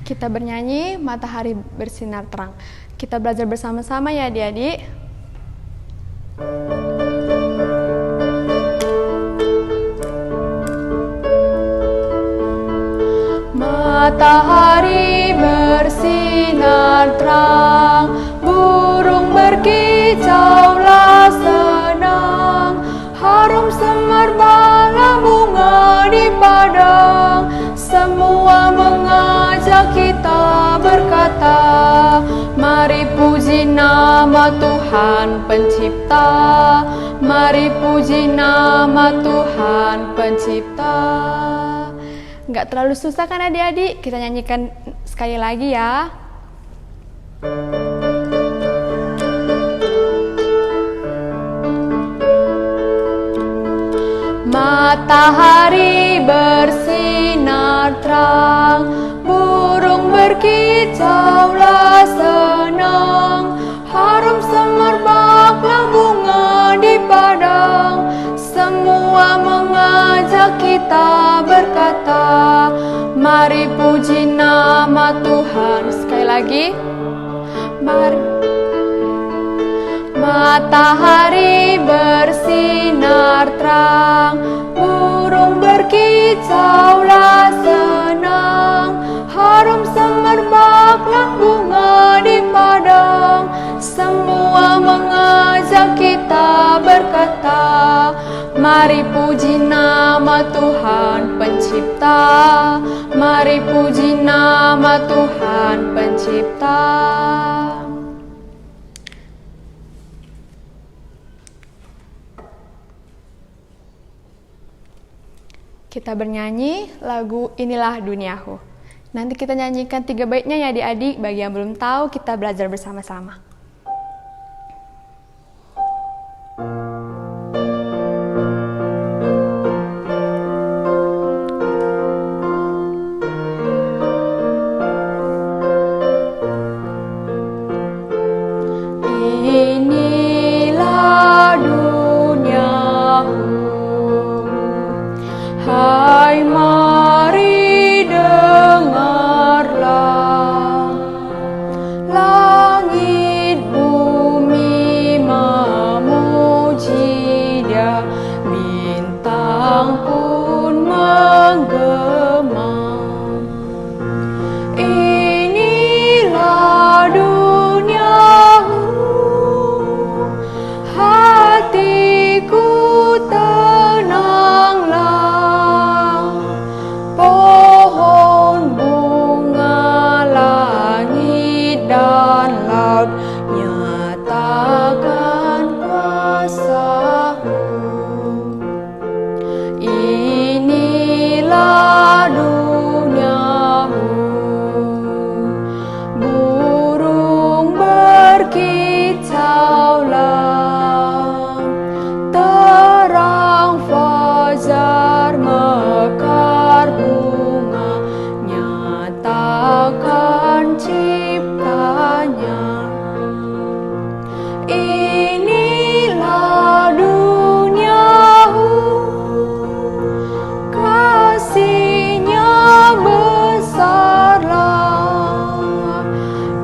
Kita bernyanyi Matahari Bersinar Terang. Kita belajar bersama-sama ya adik-adik. Matahari bersinar terang, burung berkicaulah senang, harum semerbaklah bunga di padang. Semua mengajak kita berkata, mari puji nama Tuhan Pencipta, mari puji nama Tuhan Pencipta. Nggak terlalu susah kan adik-adik? Kita nyanyikan sekali lagi ya. Matahari bersinar terang, burung berkicaulah senang, harum semerbaklah bunga di padang. Semua mengajak kita berkata, mari puji nama Tuhan. Sekali lagi, mari. Matahari bersinar terang, burung berkicaulah senang, harum semerbaklah bunga di padang. Semua mengajak kita berkata, mari puji nama Tuhan Pencipta, mari puji nama Tuhan Pencipta. Kita bernyanyi lagu Inilah Duniaku. Nanti kita nyanyikan 3 baitnya ya adik-adik. Bagi yang belum tahu, kita belajar bersama-sama. Inilah duniaku, hai mari dengarlah, langit bumi memuji Dia, bintang pun menggema. Inilah duniaku, hatiku tenanglah, pohon bunga langit dan laut nyatakan kuasa-Mu. Inilah duniamu, burung berkicaulah, terang fajar mekar bunga, nyatakan ciptanya. Inilah duniaku, kasih-Nya besarlah,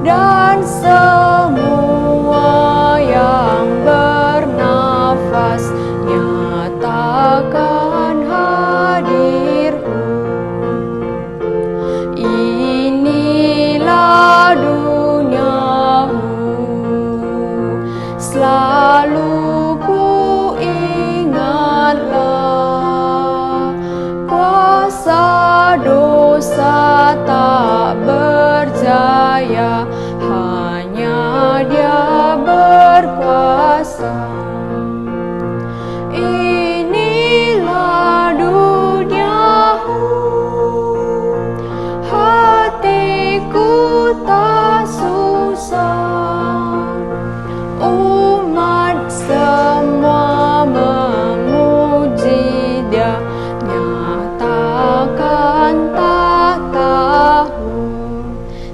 dan semua yang bernafas nyatakan hadir-Mu. Inilah duniamu, selalu ku ingatlah, kuasa dosa tak berjaya, hanya Dia berkuasa. Inilah duniaku, hatiku tak susah, umat semua memuji Dia, nyatakan tak tahu.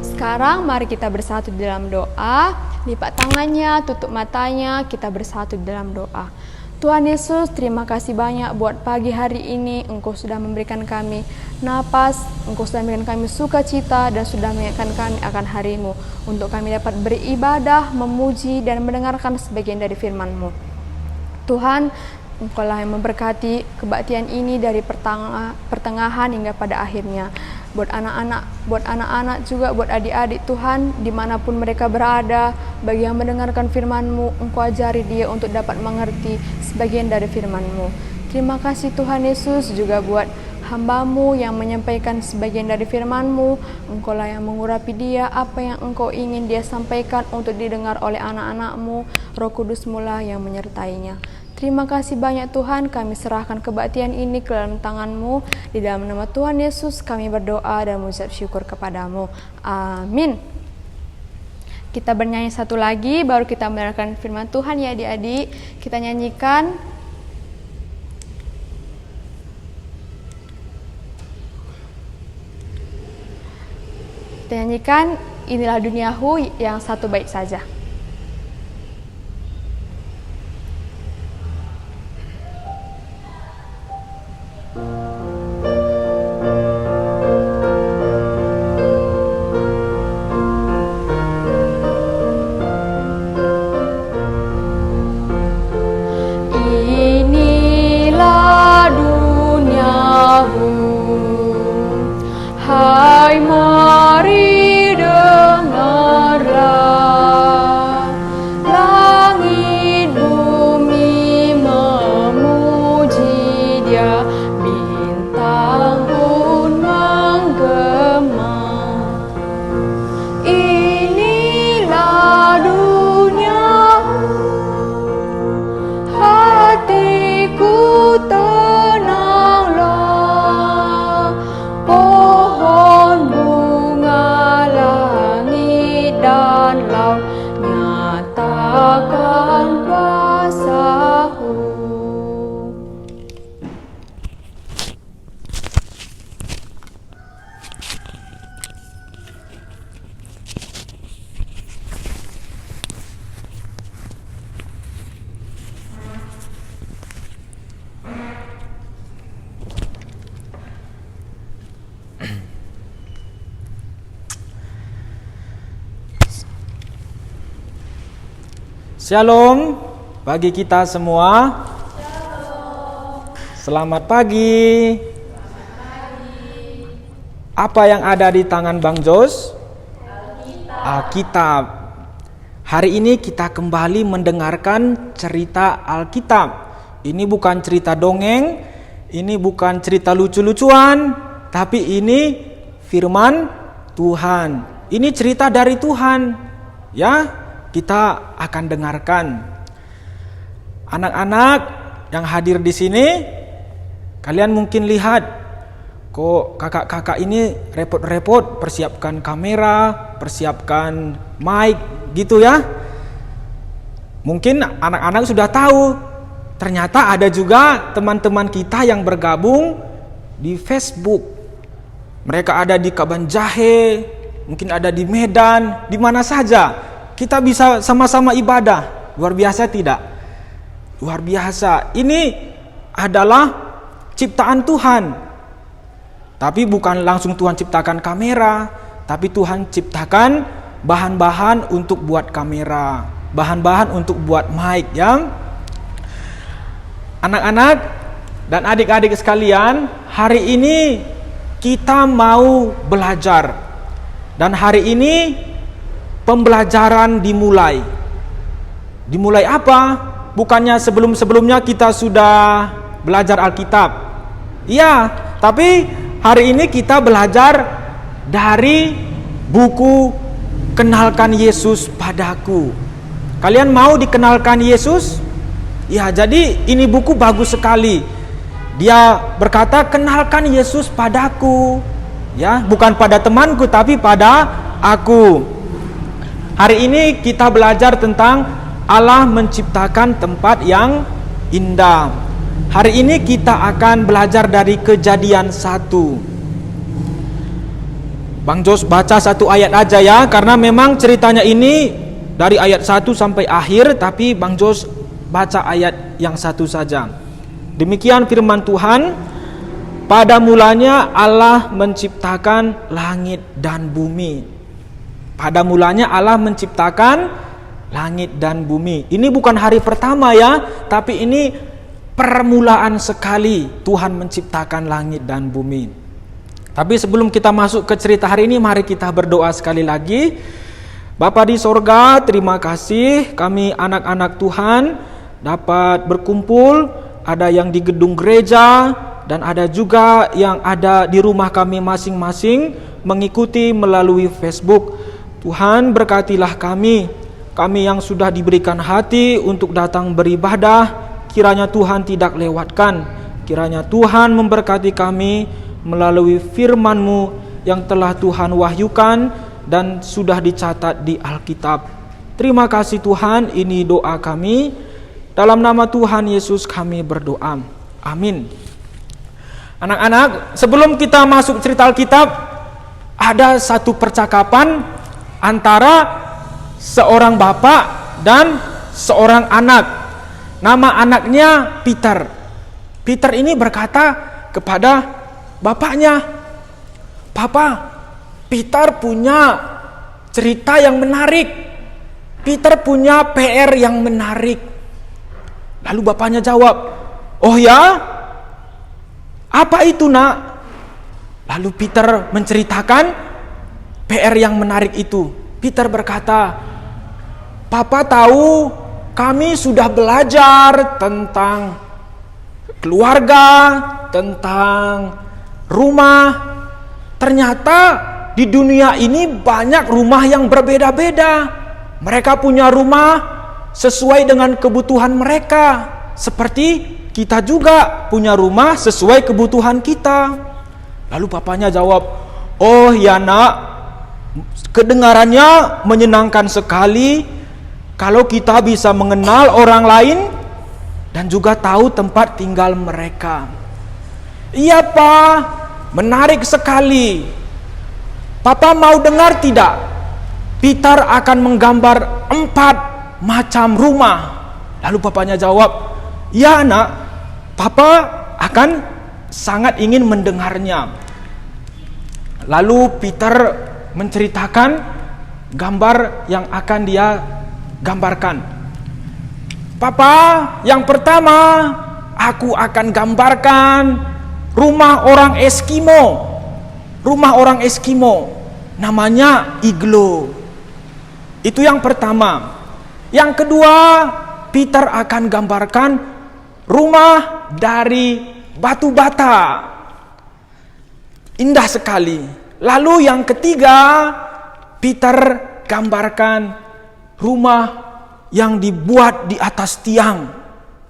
Sekarang mari kita bersatu dalam doa. Lipat tangannya, tutup matanya, kita bersatu dalam doa. Tuhan Yesus, terima kasih banyak buat pagi hari ini. Engkau sudah memberikan kami napas, Engkau sudah memberikan kami sukacita, dan sudah mengingatkan kami akan hari-Mu, untuk kami dapat beribadah, memuji, dan mendengarkan sebagian dari firman-Mu. Tuhan, Engkau lah yang memberkati kebaktian ini dari pertengahan hingga pada akhirnya. Buat anak-anak juga, buat adik-adik Tuhan, dimanapun mereka berada, bagi yang mendengarkan firman-Mu, Engkau ajari dia untuk dapat mengerti sebagian dari firman-Mu. Terima kasih Tuhan Yesus juga buat hamba-Mu yang menyampaikan sebagian dari firman-Mu. Engkau lah yang mengurapi dia, apa yang Engkau ingin dia sampaikan untuk didengar oleh anak-anak-Mu. Roh Kudus-Mu lah yang menyertainya. Terima kasih banyak Tuhan, kami serahkan kebaktian ini ke dalam tangan-Mu. Di dalam nama Tuhan Yesus kami berdoa dan mengucap syukur kepadamu. Amin. Kita bernyanyi satu lagi, baru kita mendengarkan firman Tuhan ya adik-adik. Kita nyanyikan Inilah Duniahu yang satu bait saja. Shalom bagi kita semua. Selamat pagi. Apa yang ada di tangan Bang Jos? Alkitab. Hari ini kita kembali mendengarkan cerita Alkitab. Ini bukan cerita dongeng, ini bukan cerita lucu-lucuan, tapi ini firman Tuhan. Ini cerita dari Tuhan. Ya, kita akan dengarkan. Anak-anak yang hadir di sini, kalian mungkin lihat kok kakak-kakak ini repot-repot persiapkan kamera, persiapkan mic gitu ya. Mungkin anak-anak sudah tahu, ternyata ada juga teman-teman kita yang bergabung di Facebook. Mereka ada di Kaban Jahe, mungkin ada di Medan, di mana saja. Kita bisa sama-sama ibadah. Luar biasa tidak? Luar biasa. Ini adalah ciptaan Tuhan. Tapi bukan langsung Tuhan ciptakan kamera, tapi Tuhan ciptakan bahan-bahan untuk buat kamera, bahan-bahan untuk buat mic ya. Anak-anak dan adik-adik sekalian, hari ini kita mau belajar. Dan hari ini pembelajaran dimulai. Dimulai apa? Bukannya sebelum-sebelumnya kita sudah belajar Alkitab. Iya, tapi hari ini kita belajar dari buku Kenalkan Yesus Padaku. Kalian mau dikenalkan Yesus? Ya, jadi ini buku bagus sekali. Dia berkata, kenalkan Yesus padaku. Ya, bukan pada temanku tapi pada aku. Hari ini kita belajar tentang Allah menciptakan tempat yang indah. Hari ini kita akan belajar dari Kejadian 1. Bang Jos baca satu ayat aja ya, karena memang ceritanya ini dari ayat 1 sampai akhir, tapi Bang Jos baca ayat yang satu saja. Demikian firman Tuhan, pada mulanya Allah menciptakan langit dan bumi. Pada mulanya Allah menciptakan langit dan bumi. Ini bukan hari pertama ya, tapi ini permulaan sekali Tuhan menciptakan langit dan bumi. Tapi sebelum kita masuk ke cerita hari ini, mari kita berdoa sekali lagi. Bapa di sorga, terima kasih kami anak-anak Tuhan dapat berkumpul, ada yang di gedung gereja dan ada juga yang ada di rumah kami masing-masing mengikuti melalui Facebook. Tuhan, berkatilah kami yang sudah diberikan hati untuk datang beribadah, kiranya Tuhan tidak lewatkan. Kiranya Tuhan memberkati kami melalui firman-Mu yang telah Tuhan wahyukan dan sudah dicatat di Alkitab. Terima kasih Tuhan, ini doa kami. Dalam nama Tuhan Yesus kami berdoa. Amin. Anak-anak, sebelum kita masuk cerita Alkitab, ada satu percakapan antara seorang bapak dan seorang anak. Nama anaknya Peter. Peter ini berkata kepada bapaknya, "Papa, Peter punya cerita yang menarik. Peter punya PR yang menarik." Lalu bapaknya jawab, "Oh ya? Apa itu, Nak?" Lalu Peter menceritakan PR yang menarik itu. Peter berkata, "Papa tahu kami sudah belajar tentang keluarga, tentang rumah. Ternyata di dunia ini banyak rumah yang berbeda-beda. Mereka punya rumah sesuai dengan kebutuhan mereka. Seperti kita juga punya rumah sesuai kebutuhan kita." Lalu papanya jawab, "Oh ya Nak, kedengarannya menyenangkan sekali kalau kita bisa mengenal orang lain dan juga tahu tempat tinggal mereka." "Iya Pak, menarik sekali. Papa mau dengar tidak? Peter akan menggambar 4 macam rumah." Lalu papanya jawab, "Ya Nak, Papa akan sangat ingin mendengarnya." Lalu Peter menceritakan gambar yang akan dia gambarkan. "Papa, yang pertama aku akan gambarkan rumah orang Eskimo. Rumah orang Eskimo namanya iglo. Itu yang pertama. Yang kedua, Peter akan gambarkan rumah dari batu bata. Indah sekali. Lalu yang ketiga, Peter gambarkan rumah yang dibuat di atas tiang.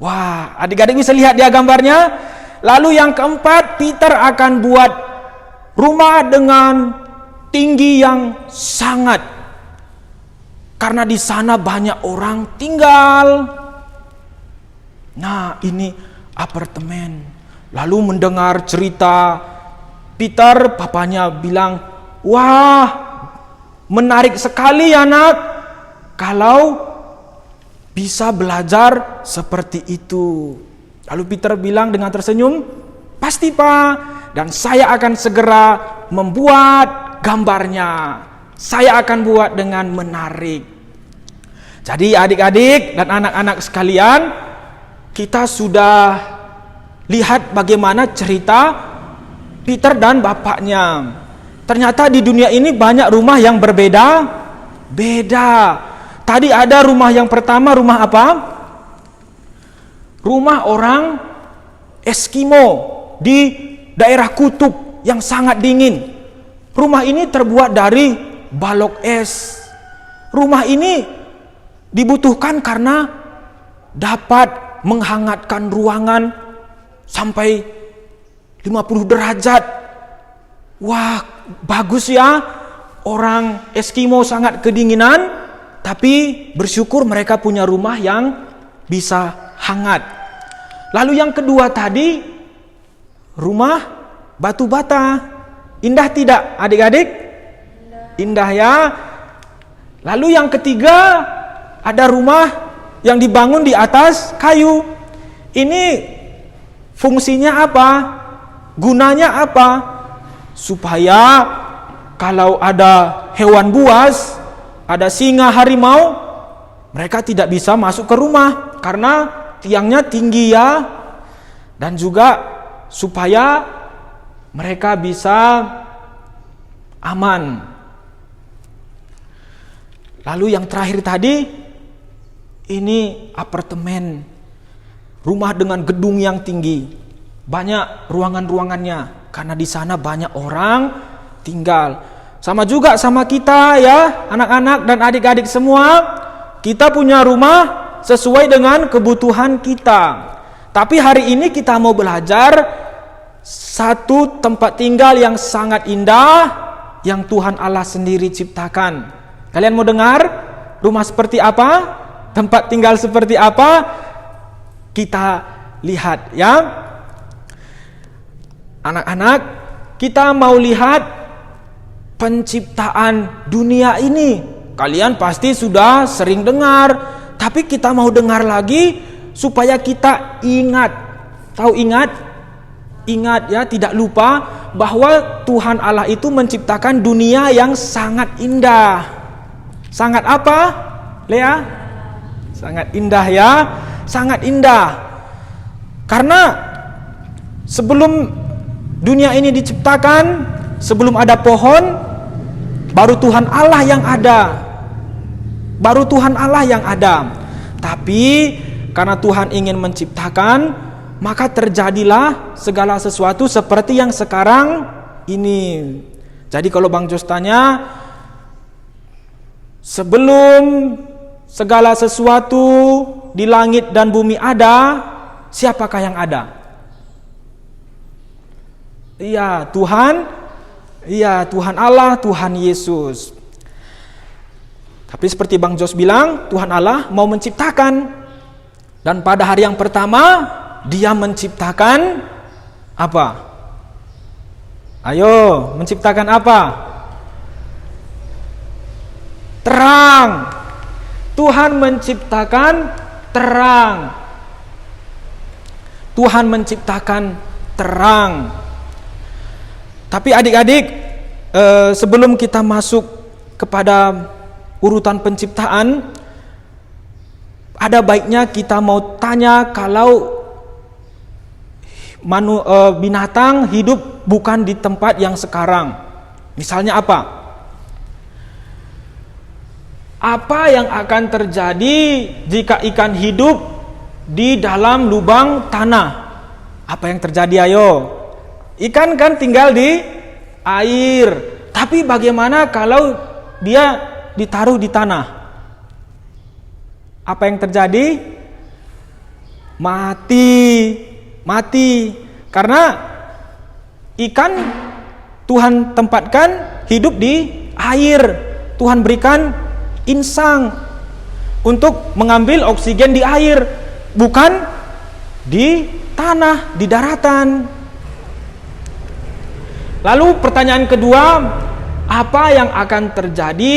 Wah, adik-adik bisa lihat dia gambarnya. Lalu yang keempat, Peter akan buat rumah dengan tinggi yang sangat. Karena di sana banyak orang tinggal. Nah, ini apartemen." Lalu mendengar cerita Peter, papanya bilang, "Wah, menarik sekali ya Nak, kalau bisa belajar seperti itu." Lalu Peter bilang dengan tersenyum, "Pasti Pak, dan saya akan segera membuat gambarnya. Saya akan buat dengan menarik." Jadi adik-adik dan anak-anak sekalian, kita sudah lihat bagaimana cerita Peter dan bapaknya. Ternyata di dunia ini banyak rumah yang berbeda-beda. Tadi ada rumah yang pertama, rumah apa? Rumah orang Eskimo di daerah kutub yang sangat dingin. Rumah ini terbuat dari balok es. Rumah ini dibutuhkan karena dapat menghangatkan ruangan sampai 50 derajat. Wah, bagus ya. Orang Eskimo sangat kedinginan, tapi bersyukur mereka punya rumah yang bisa hangat. Lalu yang kedua tadi, rumah batu bata. Indah tidak adik-adik? Indah ya. Lalu yang ketiga, ada rumah yang dibangun di atas kayu. Ini fungsinya apa? Gunanya apa? Supaya kalau ada hewan buas, ada singa, harimau, mereka tidak bisa masuk ke rumah karena tiangnya tinggi ya. Dan juga supaya mereka bisa aman. Lalu yang terakhir tadi, ini apartemen, rumah dengan gedung yang tinggi, banyak ruangan-ruangannya, karena di sana banyak orang tinggal. Sama juga sama kita ya, anak-anak dan adik-adik semua, kita punya rumah sesuai dengan kebutuhan kita. Tapi hari ini kita mau belajar satu tempat tinggal yang sangat indah yang Tuhan Allah sendiri ciptakan. Kalian mau dengar rumah seperti apa? Tempat tinggal seperti apa? Kita lihat ya. Anak-anak, kita mau lihat penciptaan dunia ini. Kalian pasti sudah sering dengar, tapi kita mau dengar lagi supaya kita ingat. Tahu ingat? Ingat ya, tidak lupa bahwa Tuhan Allah itu menciptakan dunia yang sangat indah. Sangat apa, Lea? Sangat indah ya, sangat indah. Karena sebelum dunia ini diciptakan, sebelum ada pohon, baru Tuhan Allah yang ada. Baru Tuhan Allah yang ada. Tapi karena Tuhan ingin menciptakan, maka terjadilah segala sesuatu seperti yang sekarang ini. Jadi kalau Bang Jos tanya, sebelum segala sesuatu di langit dan bumi ada, siapakah yang ada? Iya, Tuhan. Iya, Tuhan Allah, Tuhan Yesus. Tapi seperti Bang Jos bilang, Tuhan Allah mau menciptakan. Dan pada hari yang pertama, Dia menciptakan apa? Ayo, menciptakan apa? Terang. Tuhan menciptakan terang. Tuhan menciptakan terang. Tapi adik-adik, sebelum kita masuk kepada urutan penciptaan, ada baiknya kita mau tanya kalau binatang hidup bukan di tempat yang sekarang. Misalnya apa? Apa yang akan terjadi jika ikan hidup di dalam lubang tanah? Apa yang terjadi, ayo? Ikan kan tinggal di air. Tapi bagaimana kalau dia ditaruh di tanah? Apa yang terjadi? Mati. Karena ikan Tuhan tempatkan hidup di air. Tuhan berikan insang untuk mengambil oksigen di air, bukan di tanah, di daratan. Lalu pertanyaan kedua, apa yang akan terjadi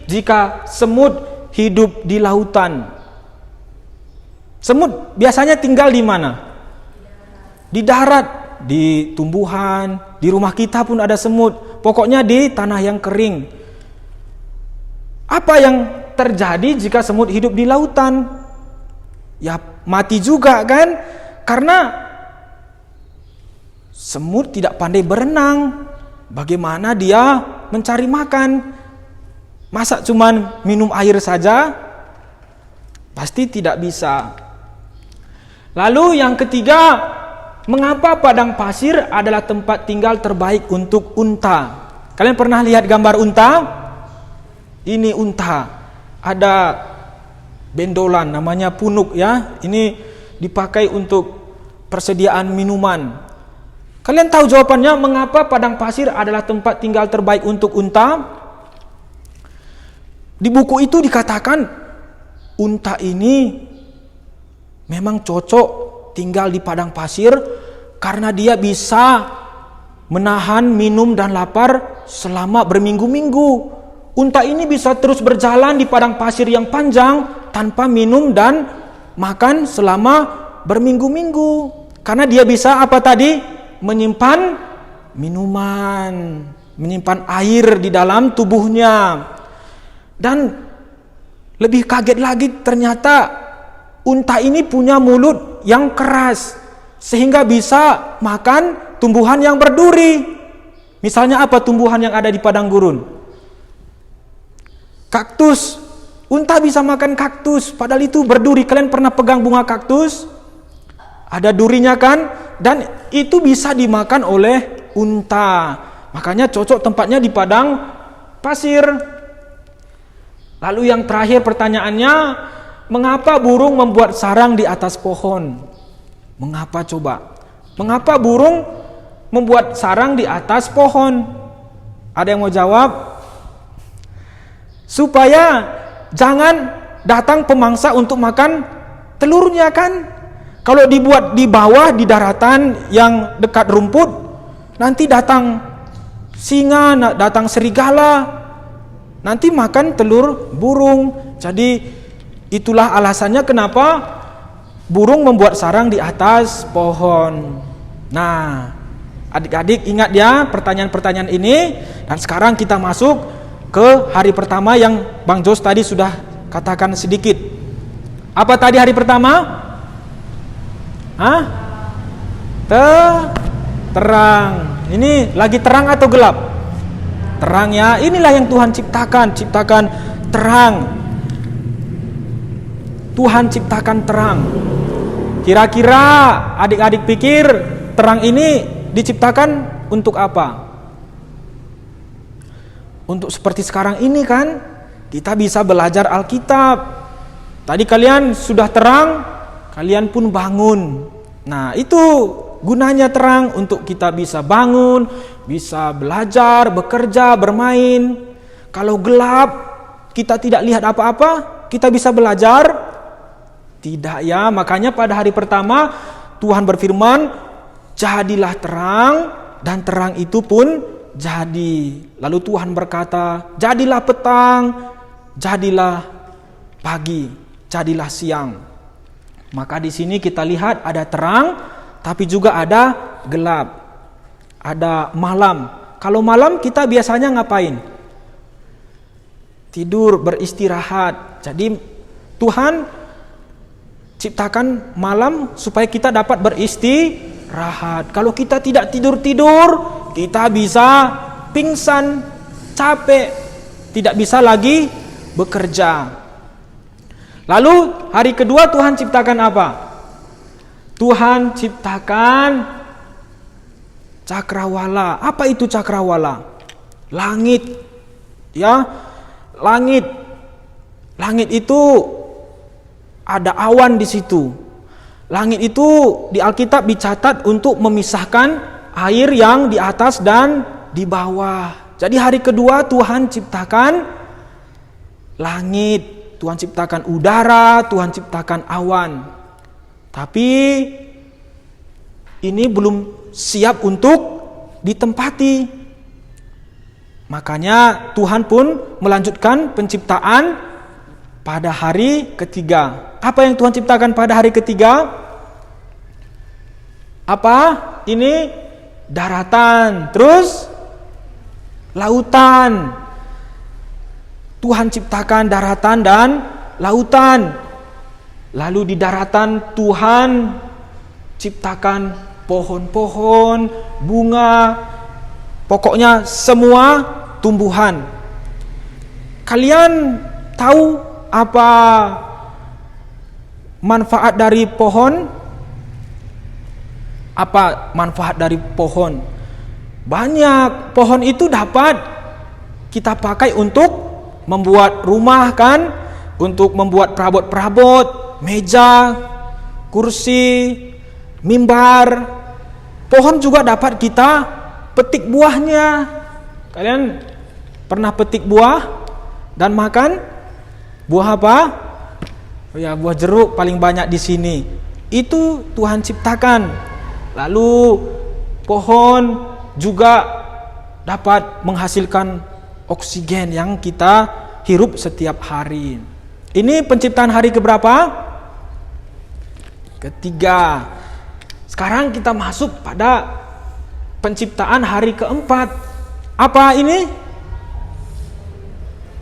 jika semut hidup di lautan? Semut biasanya tinggal di mana? Di darat, di tumbuhan, di rumah kita pun ada semut. Pokoknya di tanah yang kering. Apa yang terjadi jika semut hidup di lautan? Ya mati juga kan? Karena semut tidak pandai berenang. Bagaimana dia mencari makan? Masa cuman minum air saja? Pasti tidak bisa. Lalu yang ketiga, mengapa padang pasir adalah tempat tinggal terbaik untuk unta? Kalian pernah lihat gambar unta? Ini unta. Ada bendolan namanya punuk ya. Ini dipakai untuk persediaan minuman. Kalian tahu jawabannya mengapa padang pasir adalah tempat tinggal terbaik untuk unta? Di buku itu dikatakan unta ini memang cocok tinggal di padang pasir karena dia bisa menahan minum dan lapar selama berminggu-minggu. Unta ini bisa terus berjalan di padang pasir yang panjang tanpa minum dan makan selama berminggu-minggu. Karena dia bisa apa tadi? Menyimpan minuman, menyimpan air di dalam tubuhnya. Dan lebih kaget lagi, ternyata unta ini punya mulut yang keras sehingga bisa makan tumbuhan yang berduri. Misalnya apa tumbuhan yang ada di padang gurun? Kaktus. Unta bisa makan kaktus, padahal itu berduri. Kalian pernah pegang bunga kaktus? Ada durinya kan? Dan itu bisa dimakan oleh unta. Makanya cocok tempatnya di padang pasir. Lalu yang terakhir pertanyaannya, mengapa burung membuat sarang di atas pohon? Mengapa coba? Mengapa burung membuat sarang di atas pohon? Ada yang mau jawab? Supaya jangan datang pemangsa untuk makan telurnya kan? Kalau dibuat di bawah, di daratan yang dekat rumput, nanti datang singa, datang serigala, nanti makan telur burung. Jadi itulah alasannya kenapa burung membuat sarang di atas pohon. Nah, adik-adik ingat ya pertanyaan-pertanyaan ini. Dan sekarang kita masuk ke hari pertama yang Bang Jos tadi sudah katakan sedikit. Apa tadi hari pertama? Terang. Ini lagi terang atau gelap? Terang ya. Inilah yang Tuhan ciptakan terang. Tuhan ciptakan terang. Kira-kira adik-adik pikir terang ini diciptakan untuk apa? Untuk seperti sekarang ini kan, kita bisa belajar Alkitab. Tadi kalian sudah terang, kalian pun bangun. Nah, itu gunanya terang, untuk kita bisa bangun, bisa belajar, bekerja, bermain. Kalau gelap, kita tidak lihat apa-apa, kita bisa belajar? Tidak ya. Makanya pada hari pertama Tuhan berfirman, jadilah terang, dan terang itu pun jadi. Lalu Tuhan berkata, jadilah petang, jadilah pagi, jadilah siang. Maka di sini kita lihat ada terang, tapi juga ada gelap, ada malam. Kalau malam kita biasanya ngapain? Tidur, beristirahat. Jadi Tuhan ciptakan malam supaya kita dapat beristirahat. Kalau kita tidak tidur-tidur, kita bisa pingsan, capek, tidak bisa lagi bekerja. Lalu hari kedua Tuhan ciptakan apa? Tuhan ciptakan cakrawala. Apa itu cakrawala? Langit. Ya, langit. Langit itu ada awan di situ. Langit itu di Alkitab dicatat untuk memisahkan air yang di atas dan di bawah. Jadi hari kedua Tuhan ciptakan langit, Tuhan ciptakan udara, Tuhan ciptakan awan. Tapi ini belum siap untuk ditempati. Makanya Tuhan pun melanjutkan penciptaan pada hari ketiga. Apa yang Tuhan ciptakan pada hari ketiga? Apa? Ini daratan, terus lautan. Tuhan ciptakan daratan dan lautan. Lalu di daratan Tuhan ciptakan pohon-pohon, bunga, pokoknya semua tumbuhan. Kalian tahu apa manfaat dari pohon? Apa manfaat dari pohon? Banyak. Pohon itu dapat kita pakai untuk membuat rumah kan, untuk membuat perabot-perabot, meja, kursi, mimbar. Pohon juga dapat kita petik buahnya. Kalian pernah petik buah dan makan? Buah apa? Oh ya, buah jeruk paling banyak di sini. Itu Tuhan ciptakan. Lalu pohon juga dapat menghasilkan oksigen yang kita hirup setiap hari. Ini penciptaan hari keberapa? Ketiga. Sekarang kita masuk pada penciptaan hari keempat. Apa ini?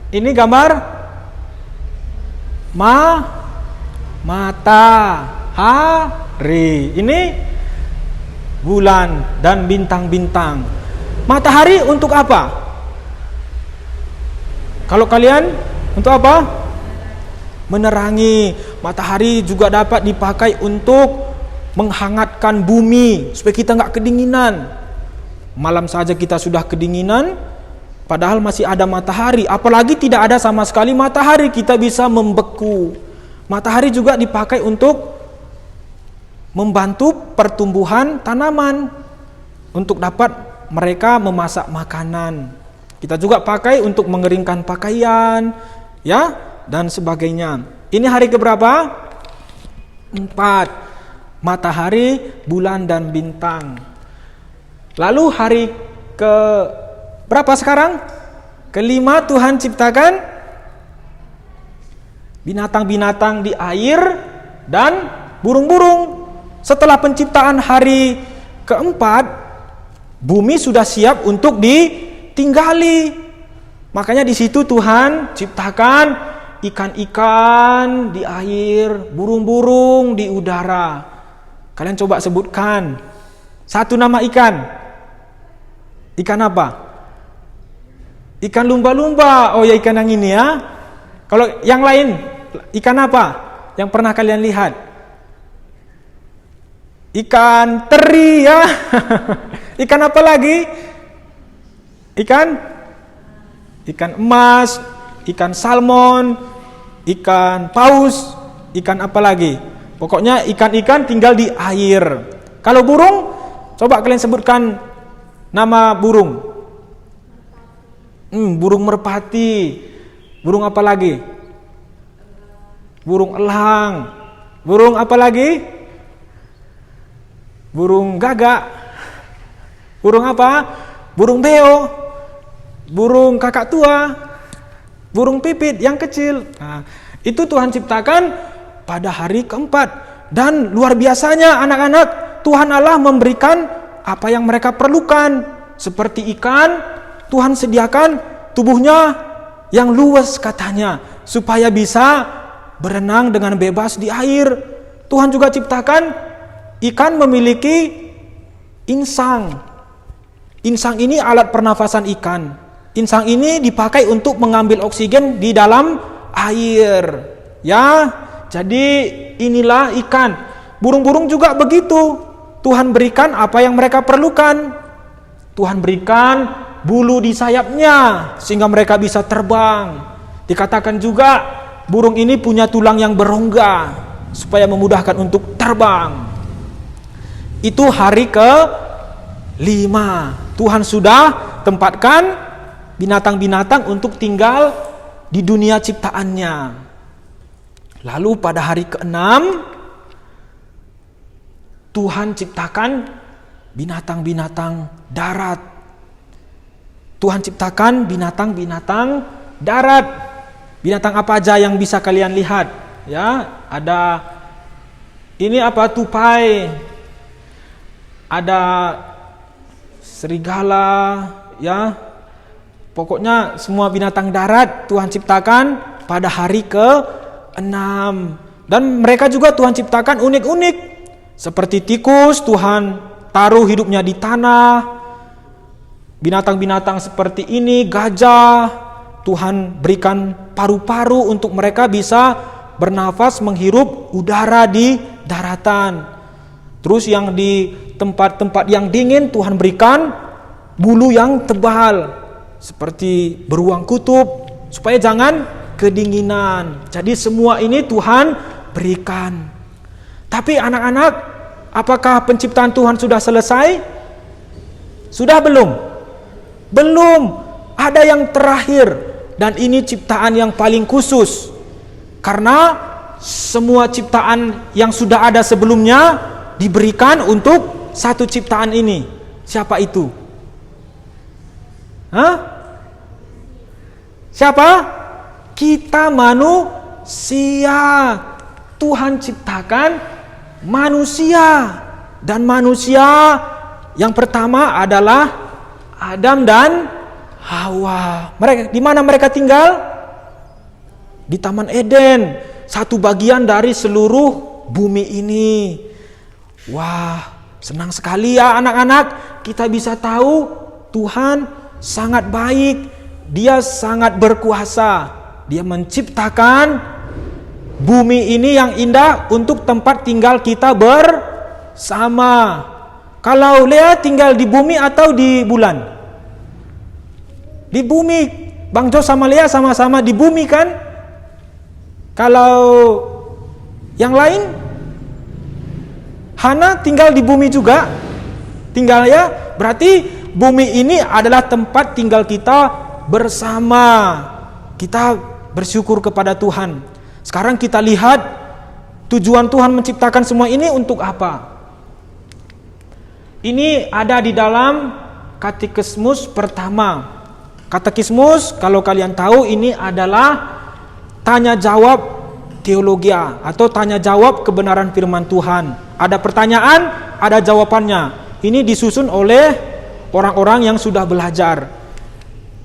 Ini gambar matahari. Ini bulan dan bintang-bintang. Matahari untuk apa? Kalau kalian untuk apa? Menerangi. Matahari juga dapat dipakai untuk menghangatkan bumi supaya kita nggak kedinginan. Malam saja kita sudah kedinginan, padahal masih ada matahari. Apalagi tidak ada sama sekali matahari, kita bisa membeku. Matahari juga dipakai untuk membantu pertumbuhan tanaman, untuk dapat mereka memasak makanan. Kita juga pakai untuk mengeringkan pakaian, ya, dan sebagainya. Ini hari keberapa? 4. Matahari, bulan, dan bintang. Lalu hari ke berapa sekarang? Kelima, Tuhan ciptakan binatang-binatang di air dan burung-burung. Setelah penciptaan hari keempat, bumi sudah siap untuk ditinggali. Makanya di situ Tuhan ciptakan ikan-ikan di air, burung-burung di udara. Kalian coba sebutkan satu nama ikan. Ikan apa? Ikan lumba-lumba. Oh ya, ikan yang ini ya. Kalau yang lain, ikan apa yang pernah kalian lihat? Ikan teri ya. Ikan apa lagi? Ikan emas, ikan salmon, ikan paus, ikan apa lagi? Pokoknya ikan-ikan tinggal di air. Kalau burung, coba kalian sebutkan nama burung. Burung merpati. Burung apa lagi? Burung elang. Burung apa lagi? Burung gagak. Burung apa? Burung beo. Burung kakak tua. Burung pipit yang kecil. Nah, itu Tuhan ciptakan pada hari keempat. Dan luar biasanya anak-anak, Tuhan Allah memberikan apa yang mereka perlukan. Seperti ikan, Tuhan sediakan tubuhnya yang luas katanya, supaya bisa berenang dengan bebas di air. Tuhan juga ciptakan ikan memiliki insang. Insang ini alat pernafasan ikan. Insang ini dipakai untuk mengambil oksigen di dalam air. Ya, jadi inilah ikan. Burung-burung juga begitu. Tuhan berikan apa yang mereka perlukan. Tuhan berikan bulu di sayapnya sehingga mereka bisa terbang. Dikatakan juga burung ini punya tulang yang berongga supaya memudahkan untuk terbang. Itu hari ke-5. Tuhan sudah tempatkan binatang-binatang untuk tinggal di dunia ciptaannya. Lalu pada hari ke-6 Tuhan ciptakan binatang-binatang darat. Tuhan ciptakan binatang-binatang darat. Binatang apa aja yang bisa kalian lihat? Ya, ada ini apa? Tupai. Ada serigala, ya. Pokoknya semua binatang darat Tuhan ciptakan pada hari ke-6. Dan mereka juga Tuhan ciptakan unik-unik. Seperti tikus, Tuhan taruh hidupnya di tanah. Binatang-binatang seperti ini, gajah, Tuhan berikan paru-paru untuk mereka bisa bernafas menghirup udara di daratan. Terus yang di tempat-tempat yang dingin Tuhan berikan bulu yang tebal seperti beruang kutub supaya jangan kedinginan. Jadi semua ini Tuhan berikan. Tapi anak-anak, apakah penciptaan Tuhan sudah selesai? Sudah belum? Belum. Ada yang terakhir, dan ini ciptaan yang paling khusus. Karena semua ciptaan yang sudah ada sebelumnya diberikan untuk satu ciptaan ini. Siapa itu? Hah? Siapa? Kita manusia. Tuhan ciptakan manusia. Dan manusia yang pertama adalah Adam dan Hawa. Mereka di mana mereka tinggal? Di Taman Eden, satu bagian dari seluruh bumi ini. Wah, senang sekali ya anak-anak, kita bisa tahu Tuhan sangat baik, Dia sangat berkuasa. Dia menciptakan bumi ini yang indah untuk tempat tinggal kita bersama. Kalau Lea tinggal di bumi atau di bulan? Di bumi. Bang Jo sama Lea sama-sama di bumi kan? Kalau yang lain? Hana tinggal di bumi juga? Tinggal ya? Berarti bumi ini adalah tempat tinggal kita bersama. Kita bersyukur kepada Tuhan. Sekarang kita lihat tujuan Tuhan menciptakan semua ini untuk apa? Ini ada di dalam Katekismus pertama. Katekismus, kalau kalian tahu, ini adalah tanya jawab teologia atau tanya jawab kebenaran firman Tuhan. Ada pertanyaan, ada jawabannya. Ini disusun oleh orang-orang yang sudah belajar.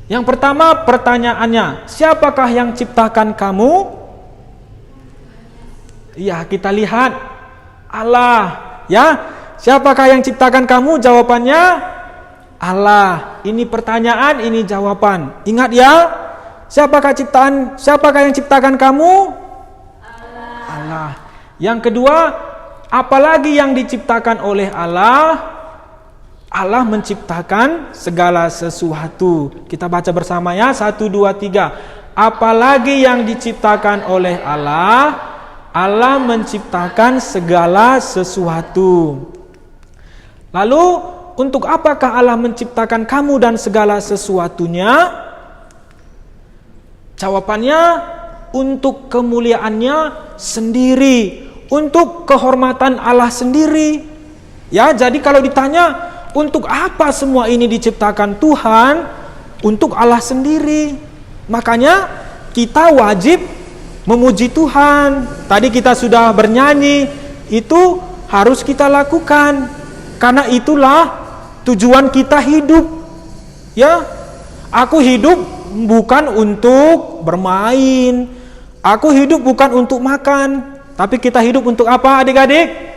Yang pertama pertanyaannya, siapakah yang ciptakan kamu? Ya, kita lihat Allah. Ya, siapakah yang ciptakan kamu? Jawabannya Allah. Ini pertanyaan, ini jawaban. Ingat ya, siapakah yang ciptakan kamu? Allah. Yang kedua, apalagi yang diciptakan oleh Allah? Allah menciptakan segala sesuatu. Kita baca bersama ya, 1, 2, 3. Apalagi yang diciptakan oleh Allah? Allah menciptakan segala sesuatu. Lalu, untuk apakah Allah menciptakan kamu dan segala sesuatunya? Jawabannya, untuk kemuliaannya sendiri, untuk kehormatan Allah sendiri. Ya, jadi kalau ditanya, untuk apa semua ini diciptakan Tuhan? Untuk Allah sendiri. Makanya kita wajib memuji Tuhan. Tadi kita sudah bernyanyi, itu harus kita lakukan. Karena itulah tujuan kita hidup. Ya, aku hidup bukan untuk bermain. Aku hidup bukan untuk makan. Tapi kita hidup untuk apa, adik-adik?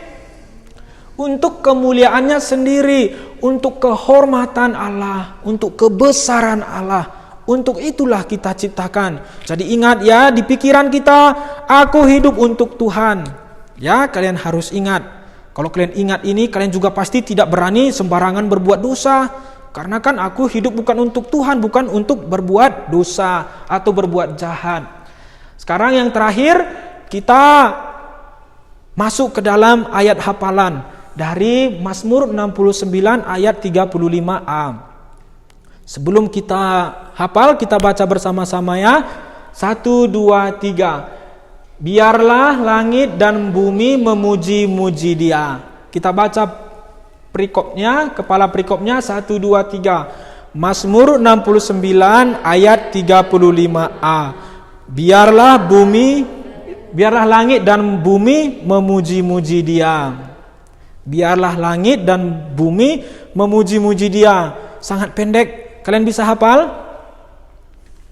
Untuk kemuliaannya sendiri, untuk kehormatan Allah, untuk kebesaran Allah. Untuk itulah kita ciptakan. Jadi ingat ya, di pikiran kita, aku hidup untuk Tuhan. Ya, kalian harus ingat. Kalau kalian ingat ini, kalian juga pasti tidak berani sembarangan berbuat dosa. Karena kan aku hidup bukan untuk Tuhan, bukan untuk berbuat dosa atau berbuat jahat. Sekarang yang terakhir, kita masuk ke dalam ayat hafalan. Dari Mazmur 69 ayat 35a. Sebelum kita hafal, kita baca bersama-sama ya. 1, 2, 3. Biarlah langit dan bumi memuji-muji Dia. Kita baca perikopnya, kepala perikopnya 1, 2, 3. Mazmur 69 ayat 35a. Biarlah langit dan bumi memuji-muji Dia. Biarlah langit dan bumi memuji-muji Dia. Sangat pendek, kalian bisa hafal?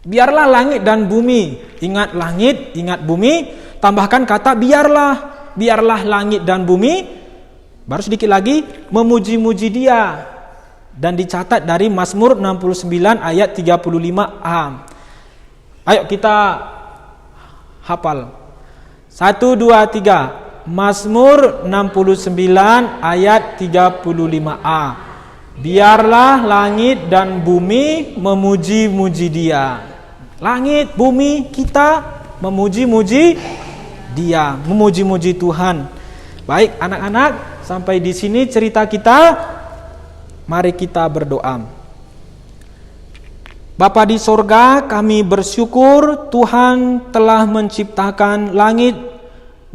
Biarlah langit dan bumi. Ingat langit, ingat bumi, tambahkan kata biarlah. Biarlah langit dan bumi, baru sedikit lagi, memuji-muji Dia. Dan dicatat dari Mazmur 69 ayat 35a. Ayo kita hafal. 1, 2, 3. Mazmur 69 ayat 35a. Biarlah langit dan bumi memuji-muji Dia. Langit, bumi, kita memuji-muji Dia, memuji-muji Tuhan. Baik anak-anak, sampai di sini cerita kita. Mari kita berdoa. Bapa di sorga, kami bersyukur Tuhan telah menciptakan langit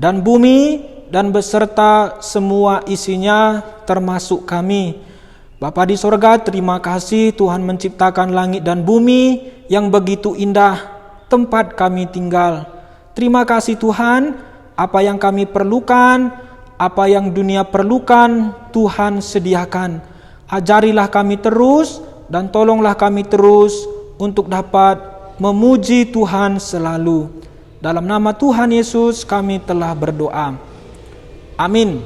dan bumi dan beserta semua isinya termasuk kami. Bapa di sorga, terima kasih Tuhan menciptakan langit dan bumi yang begitu indah tempat kami tinggal. Terima kasih Tuhan, apa yang kami perlukan, apa yang dunia perlukan, Tuhan sediakan. Ajarilah kami terus dan tolonglah kami terus untuk dapat memuji Tuhan selalu. Dalam nama Tuhan Yesus kami telah berdoa. Amin.